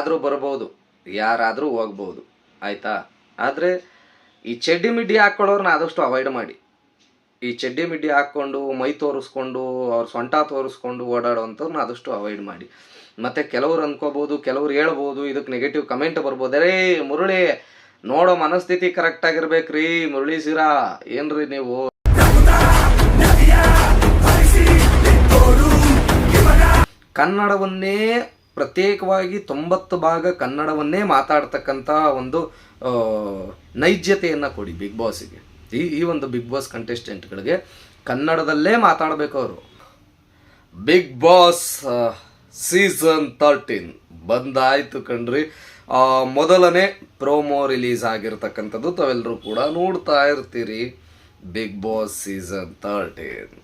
ಯಾರಾದರೂ ಬರ್ಬೋದು, ಯಾರಾದರೂ ಹೋಗ್ಬೋದು, ಆಯಿತಾ. ಆದರೆ ಈ ಚಡ್ಡಿ ಮಿಡ್ಡಿ ಹಾಕ್ಕೊಳ್ಳೋರನ್ನ ಆದಷ್ಟು ಅವಾಯ್ಡ್ ಮಾಡಿ. ಈ ಚಡ್ಡಿ ಮಿಡ್ಡಿ ಹಾಕ್ಕೊಂಡು ಮೈ ತೋರಿಸ್ಕೊಂಡು ಅವ್ರ ಸೊಂಟ ತೋರಿಸ್ಕೊಂಡು ಓಡಾಡೋವಂಥವ್ರನ್ನ ಆದಷ್ಟು ಅವಾಯ್ಡ್ ಮಾಡಿ. ಮತ್ತು ಕೆಲವ್ರು ಅಂದ್ಕೋಬೋದು, ಕೆಲವ್ರು ಹೇಳ್ಬೋದು, ಇದಕ್ಕೆ ನೆಗೆಟಿವ್ ಕಮೆಂಟ್ ಬರ್ಬೋದು, ರೇ ಮುರಳಿ ನೋಡೋ ಮನಸ್ಥಿತಿ ಕರೆಕ್ಟಾಗಿರ್ಬೇಕ್ರಿ ಮುರಳಿ ಸೀರಾ, ಏನ್ರಿ ನೀವು ಕನ್ನಡವನ್ನೇ ಪ್ರತ್ಯೇಕವಾಗಿ 90 ಭಾಗ ಕನ್ನಡವನ್ನೇ ಮಾತಾಡ್ತಕ್ಕಂಥ ಒಂದು ನೈಜತೆಯನ್ನು ಕೊಡಿ ಬಿಗ್ ಬಾಸಿಗೆ. ಈ ಒಂದು ಬಿಗ್ ಬಾಸ್ ಕಂಟೆಸ್ಟೆಂಟ್ಗಳಿಗೆ ಕನ್ನಡದಲ್ಲೇ ಮಾತಾಡಬೇಕು ಅವರು. ಬಿಗ್ ಬಾಸ್ ಸೀಸನ್ 13 ಬಂದಾಯ್ತು ಕಣ್ರಿ. ಮೊದಲನೇ ಪ್ರೋಮೋ ರಿಲೀಸ್ ಆಗಿರ್ತಕ್ಕಂಥದ್ದು ತಾವೆಲ್ಲರೂ ಕೂಡ ನೋಡ್ತಾ ಇರ್ತೀರಿ. ಬಿಗ್ ಬಾಸ್ ಸೀಸನ್ 13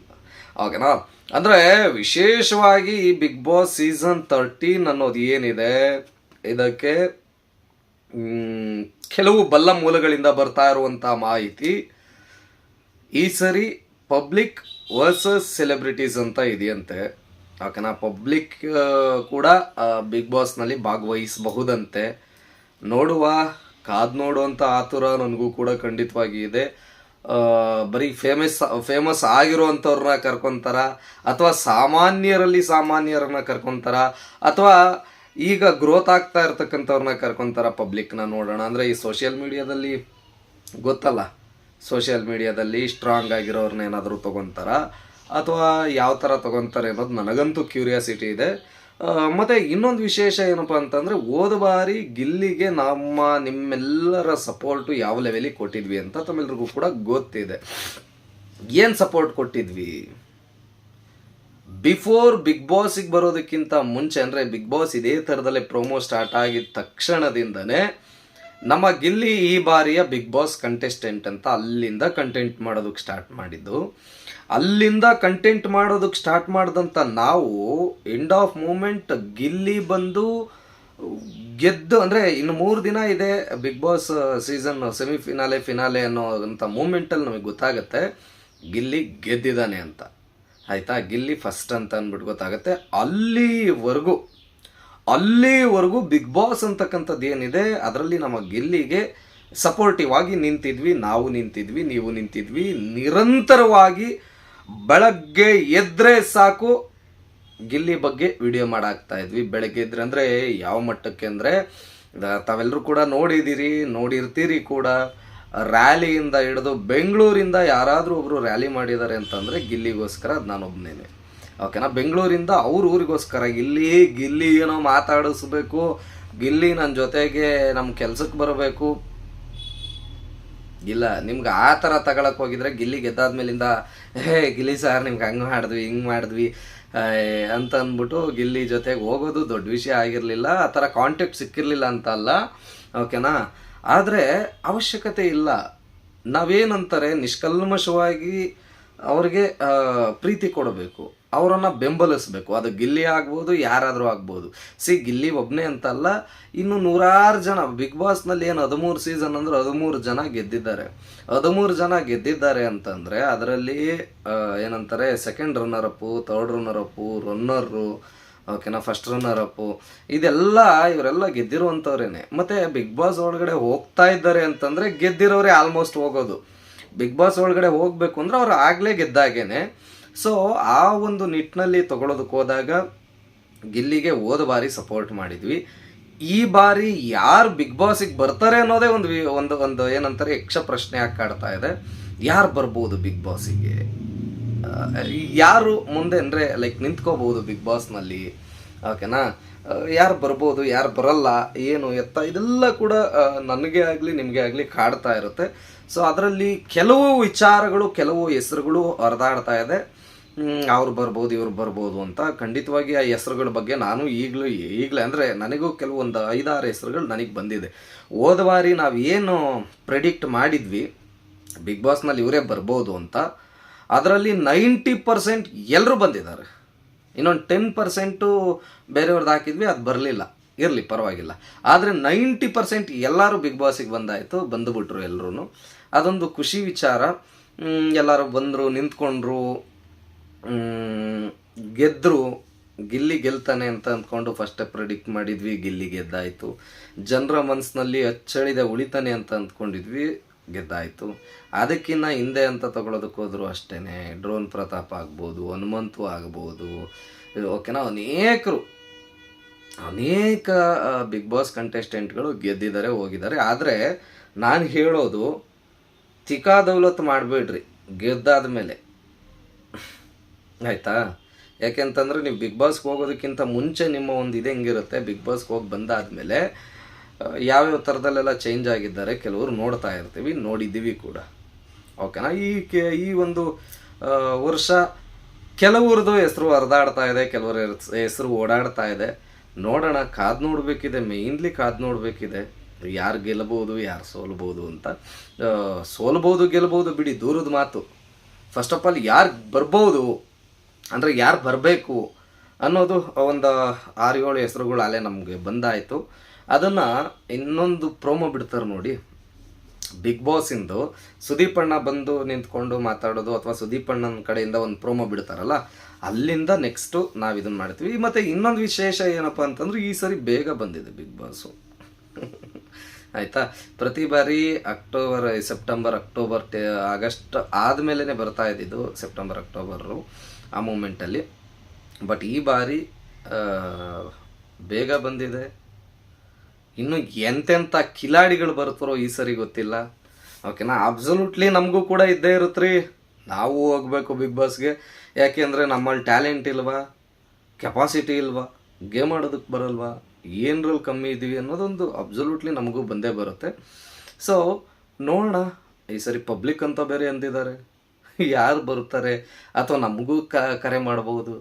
ಓಕೆನಾ. ಅಂದರೆ ವಿಶೇಷವಾಗಿ ಈ ಬಿಗ್ ಬಾಸ್ ಸೀಸನ್ 13 ಅನ್ನೋದು ಏನಿದೆ, ಇದಕ್ಕೆ ಕೆಲವು ಬಲ್ಲ ಮೂಲಗಳಿಂದ ಬರ್ತಾ ಇರುವಂಥ ಮಾಹಿತಿ, ಈ ಸರಿ ಪಬ್ಲಿಕ್ ವರ್ಸಸ್ ಸೆಲೆಬ್ರಿಟೀಸ್ ಅಂತ ಇದೆಯಂತೆ. ಓಕೆನಾ. ಪಬ್ಲಿಕ್ ಕೂಡ ಬಿಗ್ ಬಾಸ್ನಲ್ಲಿ ಭಾಗವಹಿಸಬಹುದಂತೆ. ನೋಡುವ, ಕಾದು ನೋಡುವಂಥ ಆತುರ ನನಗೂ ಕೂಡ ಖಂಡಿತವಾಗಿ ಇದೆ. ಬರೀ ಫೇಮಸ್ ಆಗಿರುವಂಥವ್ರನ್ನ ಕರ್ಕೊತಾರ, ಅಥವಾ ಸಾಮಾನ್ಯರನ್ನ ಕರ್ಕೊತಾರ, ಅಥವಾ ಈಗ ಗ್ರೋತ್ ಆಗ್ತಾ ಇರ್ತಕ್ಕಂಥವ್ರನ್ನ ಕರ್ಕೊತಾರ ಪಬ್ಲಿಕ್ನ ನೋಡೋಣ. ಅಂದರೆ ಈ ಸೋಷಿಯಲ್ ಮೀಡಿಯಾದಲ್ಲಿ ಗೊತ್ತಲ್ಲ, ಸೋಷಿಯಲ್ ಮೀಡಿಯಾದಲ್ಲಿ ಸ್ಟ್ರಾಂಗ್ ಆಗಿರೋರನ್ನ ಏನಾದರೂ ತೊಗೊತಾರ ಅಥವಾ ಯಾವ ಥರ ತೊಗೊತಾರೆ ಅನ್ನೋದು ನನಗಂತೂ ಕ್ಯೂರಿಯಾಸಿಟಿ ಇದೆ. ಮತ್ತು ಇನ್ನೊಂದು ವಿಶೇಷ ಏನಪ್ಪ ಅಂತಂದರೆ, ಹೋದ ಬಾರಿ ಗಿಲ್ಲಿಗೆ ನಿಮ್ಮೆಲ್ಲರ ಸಪೋರ್ಟು ಯಾವ ಲೆವೆಲಿಗೆ ಕೊಟ್ಟಿದ್ವಿ ಅಂತ ತಮ್ಮೆಲ್ರಿಗೂ ಕೂಡ ಗೊತ್ತಿದೆ. ಏನು ಸಪೋರ್ಟ್ ಕೊಟ್ಟಿದ್ವಿ? ಬಿಫೋರ್ ಬಿಗ್ ಬಾಸಿಗೆ ಬರೋದಕ್ಕಿಂತ ಮುಂಚೆ, ಅಂದರೆ ಬಿಗ್ ಬಾಸ್ ಇದೇ ಥರದಲ್ಲೇ ಪ್ರೋಮೋ ಸ್ಟಾರ್ಟ್ ಆಗಿದ ತಕ್ಷಣದಿಂದನೇ ನಮ್ಮ ಗಿಲ್ಲಿ ಈ ಬಾರಿಯ ಬಿಗ್ ಬಾಸ್ ಕಂಟೆಸ್ಟೆಂಟ್ ಅಂತ ಅಲ್ಲಿಂದ ಕಂಟೆಂಟ್ ಮಾಡೋದಕ್ಕೆ ಸ್ಟಾರ್ಟ್ ಮಾಡಿದ್ದು. ಅಲ್ಲಿಂದ ಕಂಟೆಂಟ್ ಮಾಡೋದಕ್ಕೆ ಸ್ಟಾರ್ಟ್ ಮಾಡಿದಂಥ ನಾವು ಎಂಡ್ ಆಫ್ ಮೂಮೆಂಟ್ ಗಿಲ್ಲಿ ಬಂದು ಗೆದ್ದು, ಅಂದರೆ ಇನ್ನು 3 ದಿನ ಇದೆ ಬಿಗ್ ಬಾಸ್ ಸೀಸನ್ ಫಿನಾಲೆ ಅನ್ನೋಂಥ ಮೂಮೆಂಟಲ್ಲಿ ನಮಗೆ ಗೊತ್ತಾಗುತ್ತೆ ಗಿಲ್ಲಿ ಗೆದ್ದಿದ್ದಾನೆ ಅಂತ, ಆಯಿತಾ. ಗಿಲ್ಲಿ ಫಸ್ಟ್ ಅಂತ ಅಂದ್ಬಿಟ್ಟು ಗೊತ್ತಾಗುತ್ತೆ. ಅಲ್ಲಿವರೆಗೂ ಬಿಗ್ ಬಾಸ್ ಅಂತಕ್ಕಂಥದ್ದು ಏನಿದೆ ಅದರಲ್ಲಿ ನಮ್ಮ ಗಿಲ್ಲಿಗೆ ಸಪೋರ್ಟಿವ್ ಆಗಿ ನಿಂತಿದ್ವಿ, ನಾವು ನಿಂತಿದ್ವಿ, ನೀವು ನಿಂತಿದ್ವಿ. ನಿರಂತರವಾಗಿ ಬೆಳಗ್ಗೆ ಎದ್ರೆ ಸಾಕು ಗಿಲ್ಲಿ ಬಗ್ಗೆ ವಿಡಿಯೋ ಮಾಡಾಕ್ತಾ ಇದ್ವಿ. ಬೆಳಗ್ಗೆ ಎದ್ರೆ ಅಂದರೆ ಯಾವ ಮಟ್ಟಕ್ಕೆ ಅಂದರೆ, ತಾವೆಲ್ಲರೂ ಕೂಡ ನೋಡಿರ್ತೀರಿ ಕೂಡ. ರ್ಯಾಲಿಯಿಂದ ಹಿಡಿದು ಬೆಂಗಳೂರಿಂದ ಯಾರಾದರೂ ಒಬ್ಬರು ರ್ಯಾಲಿ ಮಾಡಿದ್ದಾರೆ ಅಂತಂದರೆ ಗಿಲ್ಲಿಗೋಸ್ಕರ ಅದು ನಾನೊಬ್ಬನೇನೆ, ಓಕೆನಾ. ಬೆಂಗಳೂರಿಂದ ಅವ್ರ ಊರಿಗೋಸ್ಕರ ಗಿಲ್ಲಿ ಏನೋ ಮಾತಾಡಿಸ್ಬೇಕು, ಗಿಲ್ಲಿ ನನ್ನ ಜೊತೆಗೆ ನಮ್ಮ ಕೆಲ್ಸಕ್ಕೆ ಬರಬೇಕು. ಇಲ್ಲ, ನಿಮ್ಗೆ ಆ ಥರ ತಗೊಳಕ್ಕೆ ಹೋಗಿದ್ರೆ ಗಿಲ್ಲಿ ಗೆದ್ದಾದ್ಮೇಲಿಂದ ಗಿಲ್ಲಿ ಸರ್ ನಿಮ್ಗೆ ಹಂಗೆ ಮಾಡಿದ್ವಿ ಹಿಂಗೆ ಮಾಡಿದ್ವಿ ಅಂತ ಅಂದ್ಬಿಟ್ಟು ಗಿಲ್ಲಿ ಜೊತೆಗೆ ಹೋಗೋದು ದೊಡ್ಡ ವಿಷಯ ಆಗಿರಲಿಲ್ಲ. ಆ ಥರ ಕಾಂಟ್ಯಾಕ್ಟ್ ಸಿಕ್ಕಿರಲಿಲ್ಲ ಅಂತ ಅಲ್ಲ, ಓಕೆನಾ. ಆದರೆ ಅವಶ್ಯಕತೆ ಇಲ್ಲ. ನಾವೇನಂತಾರೆ, ನಿಷ್ಕಲ್ಮಶವಾಗಿ ಅವ್ರಿಗೆ ಪ್ರೀತಿ ಕೊಡಬೇಕು, ಅವರನ್ನು ಬೆಂಬಲಿಸಬೇಕು. ಅದು ಗಿಲ್ಲಿ ಆಗ್ಬೋದು, ಯಾರಾದರೂ ಆಗ್ಬೋದು. ಗಿಲ್ಲಿ ಒಬ್ಬನೇ ಅಂತಲ್ಲ, ಇನ್ನು 100 ಜನ ಬಿಗ್ ಬಾಸ್ನಲ್ಲಿ ಏನು 13 ಸೀಸನ್ ಅಂದರೆ 13 ಜನ ಗೆದ್ದಿದ್ದಾರೆ. 13 ಜನ ಗೆದ್ದಿದ್ದಾರೆ ಅಂತಂದರೆ ಅದರಲ್ಲಿ ಏನಂತಾರೆ, ಸೆಕೆಂಡ್ ರನ್ನರಪ್ಪು, ಥರ್ಡ್ ರನ್ನರಪ್ಪು, ರನ್ನರು, ಓಕೆನಾ, ಫಸ್ಟ್ ರನ್ನರಪ್ಪು, ಇವರೆಲ್ಲ ಗೆದ್ದಿರುವಂಥವ್ರೇನೆ. ಮತ್ತು ಬಿಗ್ ಬಾಸ್ ಒಳಗಡೆ ಹೋಗ್ತಾ ಇದ್ದಾರೆ ಅಂತಂದರೆ ಗೆದ್ದಿರೋರೇ ಆಲ್ಮೋಸ್ಟ್ ಹೋಗೋದು. ಬಿಗ್ ಬಾಸ್ ಒಳಗಡೆ ಹೋಗಬೇಕು ಅಂದರೆ ಅವ್ರು ಆಗಲೇ ಗೆದ್ದಾಗೇನೆ. ಸೊ ಆ ಒಂದು ನಿಟ್ಟಿನಲ್ಲಿ ತಗೊಳ್ಳೋದಕ್ಕೆ ಹೋದಾಗ ಗಿಲ್ಲಿಗೆ ಹೋದ ಬಾರಿ ಸಪೋರ್ಟ್ ಮಾಡಿದ್ವಿ. ಈ ಬಾರಿ ಯಾರು ಬಿಗ್ ಬಾಸಿಗೆ ಬರ್ತಾರೆ ಅನ್ನೋದೇ ಒಂದು ಏನಂತಾರೆ ಯಕ್ಷ ಪ್ರಶ್ನೆ ಆಗಿ ಕಾಡ್ತಾ ಇದೆ. ಯಾರು ಬರ್ಬೋದು ಬಿಗ್ ಬಾಸಿಗೆ, ಯಾರು ಮುಂದೆ ಅಂದರೆ ನಿಂತ್ಕೋಬಹುದು ಬಿಗ್ ಬಾಸ್ನಲ್ಲಿ, ಓಕೆನಾ. ಯಾರು ಬರ್ಬೋದು, ಯಾರು ಬರಲ್ಲ, ಏನು ಎತ್ತ, ಇದೆಲ್ಲ ಕೂಡ ನನಗೆ ಆಗಲಿ ನಿಮಗೆ ಆಗಲಿ ಕಾಡ್ತಾ ಇರುತ್ತೆ. ಸೊ ಅದರಲ್ಲಿ ಕೆಲವು ವಿಚಾರಗಳು, ಕೆಲವು ಹೆಸರುಗಳು ಹರಿದಾಡ್ತಾ ಇದೆ. ಅವ್ರು ಬರ್ಬೋದು, ಇವ್ರು ಬರ್ಬೋದು ಅಂತ. ಖಂಡಿತವಾಗಿ ಆ ಹೆಸರುಗಳ ಬಗ್ಗೆ ನಾನು ಈಗಲೇ ಅಂದರೆ ನನಗೂ ಕೆಲವೊಂದು 5-6 ಹೆಸರುಗಳು ನನಗೆ ಬಂದಿದೆ. ಹೋದ ಬಾರಿ ನಾವು ಏನು ಪ್ರೆಡಿಕ್ಟ್ ಮಾಡಿದ್ವಿ ಬಿಗ್ ಬಾಸ್ನಲ್ಲಿ ಇವರೇ ಬರ್ಬೋದು ಅಂತ, ಅದರಲ್ಲಿ 90% ಎಲ್ಲರೂ ಬಂದಿದ್ದಾರೆ. ಇನ್ನೊಂದು 10% ಬೇರೆಯವ್ರದ್ದು ಹಾಕಿದ್ವಿ, ಅದು ಬರಲಿಲ್ಲ, ಇರಲಿ ಪರವಾಗಿಲ್ಲ. ಆದರೆ 90% ಎಲ್ಲರೂ ಬಿಗ್ ಬಾಸಿಗೆ ಬಂದುಬಿಟ್ರು ಎಲ್ಲರೂ. ಅದೊಂದು ಖುಷಿ ವಿಚಾರ. ಎಲ್ಲರೂ ಬಂದರು, ನಿಂತ್ಕೊಂಡ್ರು, ಗೆದ್ದರು. ಗಿಲ್ಲಿ ಗೆಲ್ತಾನೆ ಅಂತ ಅಂದ್ಕೊಂಡು ಫಸ್ಟೇ ಪ್ರಿಡಿಕ್ಟ್ ಮಾಡಿದ್ವಿ, ಗಿಲ್ಲಿ ಗೆದ್ದಾಯಿತು. ಜನರ ಮನಸ್ಸಿನಲ್ಲಿ ಅಚ್ಚಳಿದ ಉಳಿತಾನೆ ಅಂತ ಅಂದ್ಕೊಂಡಿದ್ವಿ, ಗೆದ್ದಾಯಿತು. ಅದಕ್ಕಿಂತ ಹಿಂದೆ ಅಂತ ತಗೊಳ್ಳೋದಕ್ಕೆ ಹೋದ್ರು ಅಷ್ಟೇ, ಡ್ರೋನ್ ಪ್ರತಾಪ್ ಆಗ್ಬೋದು, ಹನುಮಂತು ಆಗ್ಬೋದು, ಓಕೆನಾ, ಅನೇಕ ಬಿಗ್ ಬಾಸ್ ಕಂಟೆಸ್ಟೆಂಟ್ಗಳು ಗೆದ್ದಿದ್ದಾರೆ, ಹೋಗಿದ್ದಾರೆ. ಆದರೆ ನಾನು ಹೇಳೋದು, ತಿಕಾ ದೌಲತ್ ಮಾಡಬೇಡ್ರಿ ಗೆದ್ದಾದ ಮೇಲೆ, ಆಯಿತಾ? ಯಾಕೆಂತಂದರೆ ನೀವು ಬಿಗ್ ಬಾಸ್ಗೆ ಹೋಗೋದಕ್ಕಿಂತ ಮುಂಚೆ ನಿಮ್ಮ ಒಂದು ಇದು ಹೆಂಗಿರುತ್ತೆ, ಬಿಗ್ ಬಾಸ್ಗೆ ಹೋಗಿ ಬಂದಾದಮೇಲೆ ಯಾವ್ಯಾವ ಥರದಲ್ಲೆಲ್ಲ ಚೇಂಜ್ ಆಗಿದ್ದಾರೆ ಕೆಲವರು ನೋಡ್ತಾ ಇರ್ತೀವಿ, ನೋಡಿದ್ದೀವಿ ಕೂಡ, ಓಕೆನಾ? ಈ ಒಂದು ವರ್ಷ ಕೆಲವ್ರದ್ದು ಹೆಸರು ಹರಿದಾಡ್ತಾ ಇದೆ, ಕೆಲವರ ಹೆಸರು ಓಡಾಡ್ತಾ ಇದೆ. ನೋಡೋಣ, ಕಾದು ನೋಡಬೇಕಿದೆ, ಮೇಯ್ನ್ಲಿ ಕಾದು ನೋಡಬೇಕಿದೆ, ಯಾರು ಗೆಲ್ಬೋದು ಯಾರು ಸೋಲ್ಬೋದು ಅಂತ. ಸೋಲ್ಬೋದು ಗೆಲ್ಬೋದು ಬಿಡಿ, ದೂರದ ಮಾತು. ಫಸ್ಟ್ ಆಫ್ ಆಲ್ ಯಾರು ಬರ್ಬೋದು ಅಂದರೆ ಯಾರು ಬರಬೇಕು ಅನ್ನೋದು ಒಂದು 6-7 ಹೆಸರುಗಳು ಅಲ್ಲೇ ನಮಗೆ ಬಂದಾಯಿತು. ಅದನ್ನು ಇನ್ನೊಂದು ಪ್ರೋಮೋ ಬಿಡ್ತಾರೆ ನೋಡಿ ಬಿಗ್ ಬಾಸಿಂದು, ಸುದೀಪ್ ಅಣ್ಣ ಬಂದು ನಿಂತ್ಕೊಂಡು ಮಾತಾಡೋದು, ಅಥವಾ ಸುದೀಪ್ ಅಣ್ಣನ ಕಡೆಯಿಂದ ಒಂದು ಪ್ರೋಮೋ ಬಿಡ್ತಾರಲ್ಲ, ಅಲ್ಲಿಂದ ನೆಕ್ಸ್ಟು ನಾವು ಇದನ್ನು ಮಾಡ್ತೀವಿ. ಮತ್ತು ಇನ್ನೊಂದು ವಿಶೇಷ ಏನಪ್ಪ ಅಂತಂದ್ರೆ, ಈ ಸರಿ ಬೇಗ ಬಂದಿದೆ ಬಿಗ್ ಬಾಸು, ಆಯಿತಾ? ಪ್ರತಿ ಬಾರಿ ಸೆಪ್ಟೆಂಬರ್, ಅಕ್ಟೋಬರ್, ಆಗಸ್ಟ್ ಆದಮೇಲೆ ಬರ್ತಾ ಇದ್ದಿದ್ದು, ಸೆಪ್ಟೆಂಬರ್, ಅಕ್ಟೋಬರು ಆ ಮೂಮೆಂಟಲ್ಲಿ. ಬಟ್ ಈ ಬಾರಿ ಬೇಗ ಬಂದಿದೆ. ಇನ್ನು ಎಂತೆಂಥ ಕಿಲಾಡಿಗಳು ಬರ್ತಾರೋ ಈ ಸರಿ ಗೊತ್ತಿಲ್ಲ, ಓಕೆನಾ? ಅಬ್ಸಲ್ಯೂಟ್ಲಿ ನಮಗೂ ಕೂಡ ಇದ್ದೇ ಇರುತ್ತೆ ರೀ, ನಾವು ಹೋಗ್ಬೇಕು ಬಿಗ್ ಬಾಸ್ಗೆ. ಯಾಕೆಂದರೆ ನಮ್ಮಲ್ಲಿ ಟ್ಯಾಲೆಂಟ್ ಇಲ್ವಾ, ಕೆಪಾಸಿಟಿ ಇಲ್ವಾ, ಗೇಮ್ ಆಡೋದಕ್ಕೆ ಬರಲ್ವಾ, ಏನರಲ್ಲಿ ಕಮ್ಮಿ ಇದ್ದೀವಿ ಅನ್ನೋದೊಂದು ಅಬ್ಸಲ್ಯೂಟ್ಲಿ ನಮಗೂ ಬಂದೇ ಬರುತ್ತೆ. ಸೊ ನೋಡೋಣ, ಈ ಸರಿ ಪಬ್ಲಿಕ್ ಅಂತ ಬೇರೆ ಅಂದಿದ್ದಾರೆ, ಯಾರು ಬರ್ತಾರೆ, ಅಥವಾ ನಮಗೂ ಕರೆ ಮಾಡ್ಬೋದು,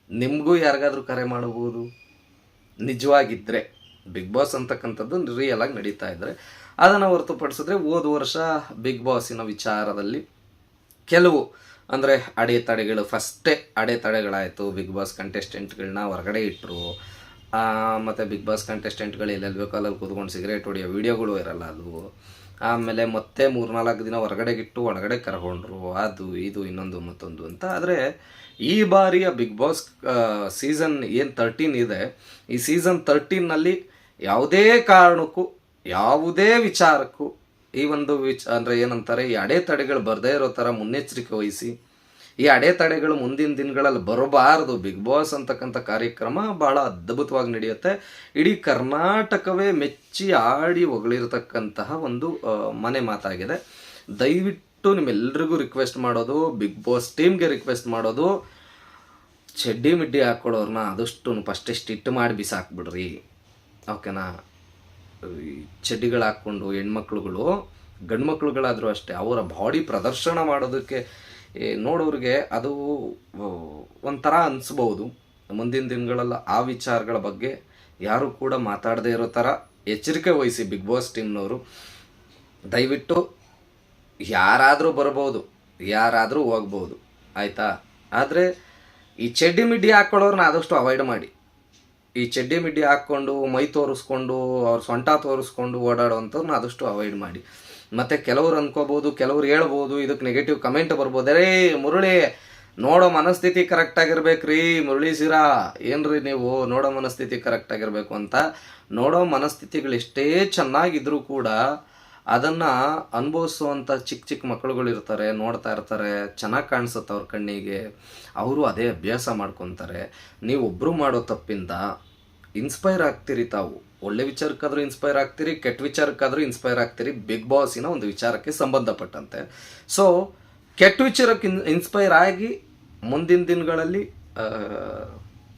ನಿಮಗೂ ಯಾರಿಗಾದ್ರೂ ಕರೆ ಮಾಡ್ಬೋದು. ನಿಜವಾಗಿದ್ದರೆ ಬಿಗ್ ಬಾಸ್ ಅಂತಕ್ಕಂಥದ್ದು ರಿಯಲ್ ಆಗಿ ನಡೀತಾ ಇದ್ದರೆ, ಅದನ್ನು ಹೊರತುಪಡಿಸಿದ್ರೆ ಹೋದ ವರ್ಷ ಬಿಗ್ ಬಾಸಿನ ವಿಚಾರದಲ್ಲಿ ಕೆಲವು ಅಂದರೆ ಅಡೆತಡೆಗಳು, ಫಸ್ಟೇ ಅಡೆತಡೆಗಳಾಯಿತು. ಬಿಗ್ ಬಾಸ್ ಕಂಟೆಸ್ಟೆಂಟ್ಗಳನ್ನ ಹೊರಗಡೆ ಇಟ್ಟರು, ಮತ್ತು ಬಿಗ್ ಬಾಸ್ ಕಂಟೆಸ್ಟೆಂಟ್ಗಳು ಎಲ್ಲೆಲ್ಲಿ ಬೇಕೋ ಅಲ್ಲಲ್ಲಿ ಕೂತ್ಕೊಂಡು ಸಿಗರೇಟ್ ಹೊಡೆಯೋ ವೀಡಿಯೋಗಳು ಇರಲ್ಲ ಅದು. ಆಮೇಲೆ ಮತ್ತೆ 3-4 ದಿನ ಹೊರಗಡೆಗಿಟ್ಟು ಒಳಗಡೆ ಕರ್ಕೊಂಡ್ರು, ಅದು ಇದು ಇನ್ನೊಂದು ಮತ್ತೊಂದು ಅಂತ. ಆದರೆ ಈ ಬಾರಿಯ ಬಿಗ್ ಬಾಸ್ ಸೀಸನ್ ಏನು 13 ಇದೆ, ಈ ಸೀಸನ್ 13ನಲ್ಲಿ ಯಾವುದೇ ಕಾರಣಕ್ಕೂ ಯಾವುದೇ ವಿಚಾರಕ್ಕೂ ಈ ಒಂದು ಅಂದರೆ ಏನಂತಾರೆ, ಈ ಅಡೆತಡೆಗಳು ಬರದೇ ಇರೋ ಥರ ಮುನ್ನೆಚ್ಚರಿಕೆ ವಹಿಸಿ, ಈ ಅಡೆತಡೆಗಳು ಮುಂದಿನ ದಿನಗಳಲ್ಲಿ ಬರಬಾರದು. ಬಿಗ್ ಬಾಸ್ ಅಂತಕ್ಕಂಥ ಕಾರ್ಯಕ್ರಮ ಭಾಳ ಅದ್ಭುತವಾಗಿ ನಡೆಯುತ್ತೆ. ಇಡೀ ಕರ್ನಾಟಕವೇ ಮೆಚ್ಚಿ ಆಡಿ ಹೊಗಳಿರ್ತಕ್ಕಂತಹ ಒಂದು ಮನೆ ಮಾತಾಗಿದೆ. ದಯವಿಟ್ಟು ನಿಮ್ಮೆಲ್ರಿಗೂ ರಿಕ್ವೆಸ್ಟ್ ಮಾಡೋದು, ಬಿಗ್ ಬಾಸ್ ಟೀಮ್ಗೆ ರಿಕ್ವೆಸ್ಟ್ ಮಾಡೋದು, ಚಡ್ಡಿ ಮಿಡ್ಡಿ ಹಾಕ್ಕೊಳ್ಳೋರನ್ನ ಆದಷ್ಟು ಫಸ್ಟೇ ಸ್ಟಿಟ್ ಮಾಡಿ ಬಿಸಾಕ್ಬಿಡ್ರಿ, ಓಕೆನಾ? ಚಡ್ಡಿಗಳು ಹಾಕ್ಕೊಂಡು ಹೆಣ್ಮಕ್ಳುಗಳು, ಗಂಡು ಮಕ್ಳುಗಳಾದರೂ ಅಷ್ಟೇ, ಅವರ ಬಾಡಿ ಪ್ರದರ್ಶನ ಮಾಡೋದಕ್ಕೆ ನೋಡೋರಿಗೆ ಅದು ಒಂಥರ ಅನಿಸ್ಬೋದು. ಮುಂದಿನ ದಿನಗಳಲ್ಲಿ ಆ ವಿಚಾರಗಳ ಬಗ್ಗೆ ಯಾರು ಕೂಡ ಮಾತಾಡದೇ ಇರೋ ಥರ ಎಚ್ಚರಿಕೆ ವಹಿಸಿ ಬಿಗ್ ಬಾಸ್ ಟೀಮ್ನವರು. ದಯವಿಟ್ಟು ಯಾರಾದರೂ ಬರ್ಬೋದು, ಯಾರಾದರೂ ಹೋಗ್ಬೋದು, ಆಯಿತಾ? ಆದರೆ ಈ ಚಡ್ಡಿ ಮಿಡ್ಡಿ ಹಾಕ್ಕೊಳ್ಳೋರನ್ನ ಆದಷ್ಟು ಅವಾಯ್ಡ್ ಮಾಡಿ. ಈ ಚಡ್ಡಿ ಮಿಡ್ಡಿ ಹಾಕ್ಕೊಂಡು ಮೈ ತೋರಿಸ್ಕೊಂಡು ಅವ್ರ ಸೊಂಟ ತೋರಿಸ್ಕೊಂಡು ಓಡಾಡೋವಂಥವ್ರನ್ನ ಆದಷ್ಟು ಅವಾಯ್ಡ್ ಮಾಡಿ. ಮತ್ತು ಕೆಲವ್ರು ಅನ್ಕೋಬೋದು, ಕೆಲವ್ರು ಹೇಳ್ಬೋದು, ಇದಕ್ಕೆ ನೆಗೆಟಿವ್ ಕಮೆಂಟ್ ಬರ್ಬೋದು, ರೇ ಮುರಳಿ ನೋಡೋ ಮನಸ್ಥಿತಿ ಕರೆಕ್ಟಾಗಿರ್ಬೇಕು ರೀ, ಮುರಳಿ ಸಿರಾ ಏನ್ರಿ ನೀವು ನೋಡೋ ಮನಸ್ಥಿತಿ ಕರೆಕ್ಟಾಗಿರಬೇಕು ಅಂತ. ನೋಡೋ ಮನಸ್ಥಿತಿಗಳು ಎಷ್ಟೇ ಚೆನ್ನಾಗಿದ್ರೂ ಕೂಡ ಅದನ್ನು ಅನುಭವಿಸುವಂಥ ಚಿಕ್ಕ ಮಕ್ಕಳುಗಳು ಇರ್ತಾರೆ, ನೋಡ್ತಾ ಇರ್ತಾರೆ, ಚೆನ್ನಾಗಿ ಕಾಣಿಸುತ್ತೆ ಅವ್ರ ಕಣ್ಣಿಗೆ, ಅವರು ಅದೇ ಅಭ್ಯಾಸ ಮಾಡ್ಕೊತಾರೆ. ನೀವು ಒಬ್ಬರು ಮಾಡೋ ತಪ್ಪಿಂದ ಇನ್ಸ್ಪೈರ್ ಆಗ್ತೀರಿ, ತಾವು ಒಳ್ಳೆ ವಿಚಾರಕ್ಕಾದರೂ ಇನ್ಸ್ಪೈರ್ ಆಗ್ತೀರಿ, ಕೆಟ್ಟ ವಿಚಾರಕ್ಕಾದರೂ ಇನ್ಸ್ಪೈರ್ ಆಗ್ತೀರಿ, ಬಿಗ್ ಬಾಸಿನ ಒಂದು ವಿಚಾರಕ್ಕೆ ಸಂಬಂಧಪಟ್ಟಂತೆ. ಸೊ ಕೆಟ್ಟ ವಿಚಾರಕ್ಕೆ ಇನ್ಸ್ಪೈರ್ ಆಗಿ ಮುಂದಿನ ದಿನಗಳಲ್ಲಿ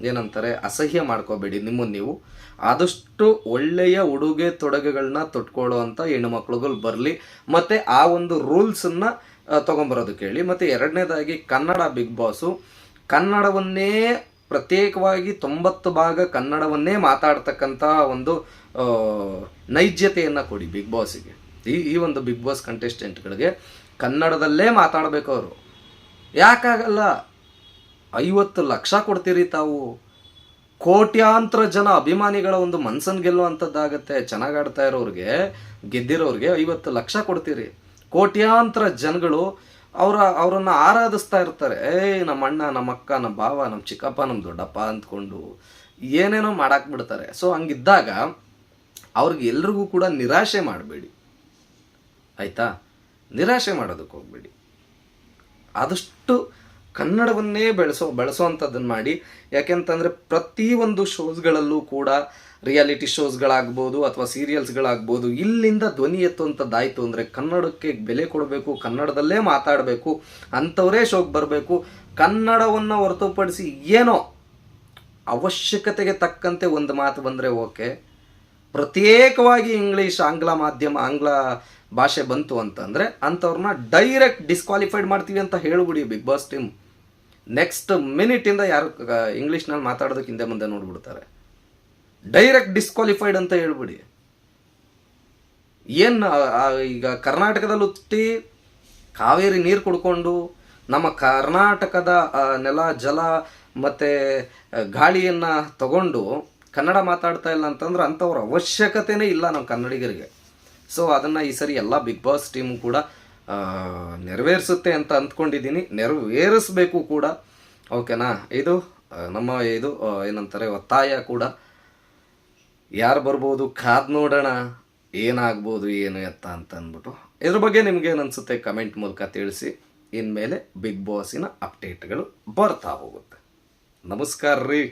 ಏನಂತಾರೆ, ಅಸಹ್ಯ ಮಾಡ್ಕೋಬೇಡಿ ನಿಮ್ಮನ್ನು ನೀವು. ಆದಷ್ಟು ಒಳ್ಳೆಯ ಉಡುಗೆ ತೊಡುಗೆಗಳನ್ನ ತೊಟ್ಕೊಳ್ಳೋ ಅಂಥ ಹೆಣ್ಣುಮಕ್ಳುಗಳು ಬರಲಿ, ಮತ್ತು ಆ ಒಂದು ರೂಲ್ಸನ್ನು ತೊಗೊಂಬರೋದಕ್ಕೆ ಹೇಳಿ. ಮತ್ತು ಎರಡನೇದಾಗಿ ಕನ್ನಡ ಬಿಗ್ ಬಾಸು ಕನ್ನಡವನ್ನೇ ಪ್ರತ್ಯೇಕವಾಗಿ 90 ಭಾಗ ಕನ್ನಡವನ್ನೇ ಮಾತಾಡ್ತಕ್ಕಂಥ ಒಂದು ನೈಜತೆಯನ್ನು ಕೊಡಿ ಬಿಗ್ ಬಾಸಿಗೆ. ಈ ಒಂದು ಬಿಗ್ ಬಾಸ್ ಕಂಟೆಸ್ಟೆಂಟ್ಗಳಿಗೆ ಕನ್ನಡದಲ್ಲೇ ಮಾತಾಡಬೇಕು ಅವರು. ಯಾಕಾಗಲ್ಲ? 50 ಲಕ್ಷ ಕೊಡ್ತೀರಿ ತಾವು, ಕೋಟ್ಯಾಂತರ ಜನ ಅಭಿಮಾನಿಗಳ ಒಂದು ಮನ್ಸನ್ನು ಗೆಲ್ಲುವಂಥದ್ದಾಗತ್ತೆ. ಚೆನ್ನಾಗಿ ಆಡ್ತಾ ಇರೋರಿಗೆ, ಗೆದ್ದಿರೋರಿಗೆ 50 ಲಕ್ಷ ಕೊಡ್ತೀರಿ. ಕೋಟ್ಯಾಂತರ ಜನಗಳು ಅವರನ್ನು ಆರಾಧಿಸ್ತಾ ಇರ್ತಾರೆ. ನಮ್ಮ ಅಣ್ಣ, ನಮ್ಮ ಅಕ್ಕ, ನಮ್ಮ ಭಾವ, ನಮ್ಮ ಚಿಕ್ಕಪ್ಪ, ನಮ್ಮ ದೊಡ್ಡಪ್ಪ ಅಂದ್ಕೊಂಡು ಏನೇನೋ ಬಿಡ್ತಾರೆ. ಸೊ ಹಂಗಿದ್ದಾಗ ಅವ್ರಿಗೆ ಎಲ್ರಿಗೂ ಕೂಡ ನಿರಾಶೆ ಮಾಡಬೇಡಿ, ಆಯಿತಾ? ನಿರಾಶೆ ಮಾಡೋದಕ್ಕೆ ಹೋಗಬೇಡಿ. ಆದಷ್ಟು ಕನ್ನಡವನ್ನೇ ಬೆಳೆಸೋವಂಥದ್ದನ್ನು ಮಾಡಿ. ಯಾಕೆಂತಂದರೆ ಪ್ರತಿಯೊಂದು ಶೋಸ್ಗಳಲ್ಲೂ ಕೂಡ, ರಿಯಾಲಿಟಿ ಶೋಸ್ಗಳಾಗ್ಬೋದು ಅಥವಾ ಸೀರಿಯಲ್ಸ್ಗಳಾಗ್ಬೋದು, ಇಲ್ಲಿಂದ ಧ್ವನಿ ಎತ್ತುವಂಥದ್ದಾಯಿತು ಅಂದರೆ ಕನ್ನಡಕ್ಕೆ ಬೆಲೆ ಕೊಡಬೇಕು, ಕನ್ನಡದಲ್ಲೇ ಮಾತಾಡಬೇಕು, ಅಂಥವರೇ ಶೋಗೆ ಬರಬೇಕು. ಕನ್ನಡವನ್ನು ಹೊರತುಪಡಿಸಿ ಏನೋ ಅವಶ್ಯಕತೆಗೆ ತಕ್ಕಂತೆ ಒಂದು ಮಾತು ಬಂದರೆ ಓಕೆ. ಪ್ರತ್ಯೇಕವಾಗಿ ಇಂಗ್ಲೀಷ್, ಆಂಗ್ಲ ಭಾಷೆ ಬಂತು ಅಂತಂದರೆ ಅಂಥವ್ರನ್ನ ಡೈರೆಕ್ಟ್ ಡಿಸ್ಕ್ವಾಲಿಫೈಡ್ ಮಾಡ್ತೀವಿ ಅಂತ ಹೇಳ್ಬಿಡಿ ಬಿಗ್ ಬಾಸ್ ಟೀಮ್. ನೆಕ್ಸ್ಟ್ ಮಿನಿಟಿಂದ ಯಾರು ಇಂಗ್ಲೀಷ್ನಲ್ಲಿ ಮಾತಾಡೋದಕ್ಕೆ ಹಿಂದೆ ಮುಂದೆ ನೋಡ್ಬಿಡ್ತಾರೆ. ಡೈರೆಕ್ಟ್ ಡಿಸ್ಕ್ವಾಲಿಫೈಡ್ ಅಂತ ಹೇಳ್ಬಿಡಿ. ಏನು ಈಗ ಕರ್ನಾಟಕದಲ್ಲಿ ಹುಟ್ಟಿ ಕಾವೇರಿ ನೀರು ಕುಡ್ಕೊಂಡು ನಮ್ಮ ಕರ್ನಾಟಕದ ನೆಲ, ಜಲ ಮತ್ತು ಗಾಳಿಯನ್ನು ತಗೊಂಡು ಕನ್ನಡ ಮಾತಾಡ್ತಾ ಇಲ್ಲ ಅಂತಂದ್ರೆ ಅಂಥವ್ರ ಅವಶ್ಯಕತೆನೇ ಇಲ್ಲ ನಮ್ಮ ಕನ್ನಡಿಗರಿಗೆ. ಸೊ ಅದನ್ನು ಈ ಸರಿ ಎಲ್ಲ ಬಿಗ್ ಬಾಸ್ ಟೀಮು ಕೂಡ ನೆರವೇರಿಸುತ್ತೆ ಅಂತ ಅಂದ್ಕೊಂಡಿದ್ದೀನಿ, ನೆರವೇರಿಸಬೇಕು ಕೂಡ. ಓಕೆನಾ? ಇದು ನಮ್ಮ ಏನಂತಾರೆ ಒತ್ತಾಯ ಕೂಡ. ಯಾರು ಬರ್ಬೋದು ಕಾದು ನೋಡೋಣ, ಏನಾಗ್ಬೋದು ಏನು ಎತ್ತ ಅಂತ ಅಂದ್ಬಿಟ್ಟು. ಇದ್ರ ಬಗ್ಗೆ ನಿಮ್ಗೆ ಏನು ಅನಿಸುತ್ತೆ ಕಮೆಂಟ್ ಮೂಲಕ ತಿಳಿಸಿ. ಇನ್ಮೇಲೆ ಬಿಗ್ ಬಾಸಿನ ಅಪ್ಡೇಟ್ಗಳು ಬರ್ತಾ ಹೋಗುತ್ತೆ. ನಮಸ್ಕಾರ ರೀ.